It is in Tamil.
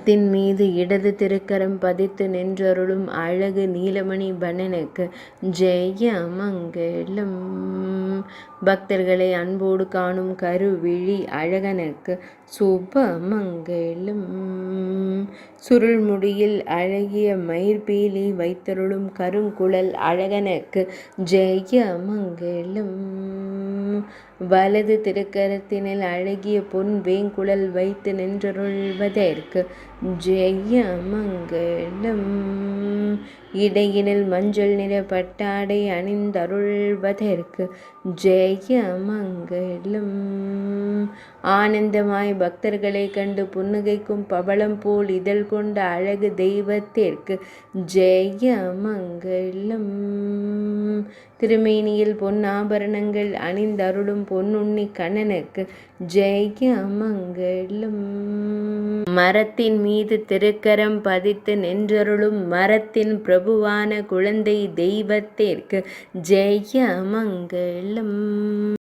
மரத்தின் மீது இடது திருக்கரம் பதித்து நின்றருளும் அழகு நீலமணி பணனுக்கு ஜெயமங்கலம். பக்தர்களை அன்போடு காணும் கருவிழி அழகனுக்கு சுபமங்கலம். சுருள்முடியில் அழகிய மயிர்பீலி வைத்தருளும் கருங்குழல் அழகனுக்கு ஜெயமங்கலம். வலது திருக்கரத்தினில் அழகிய பொன் வேங்குழல் வைத்து நின்றருள்வதற்கு ஜெயமங்கலம். இடையினில் மஞ்சள் நிற பட்டாடை அணிந்தருள்வதற்கு ஜெயமங்கலம். ஆனந்தமாய் பக்தர்களை கண்டு புன்னகைக்கும் பவளம் போல் இதழ் கொண்ட அழகு தெய்வத்திற்கு ஜெயமங்கலம். திருமேனியில் பொன்னாபரணங்கள் அணிந்தருளும் பொன்னுண்ணி கண்ணனுக்கு ஜெயமங்கலம். மரத்தின் மீது திருக்கரம் பதித்து நின்றருளும் மரத்தின் பிரபுவான குழந்தை தெய்வத்திற்கு ஜெயமங்கலம்.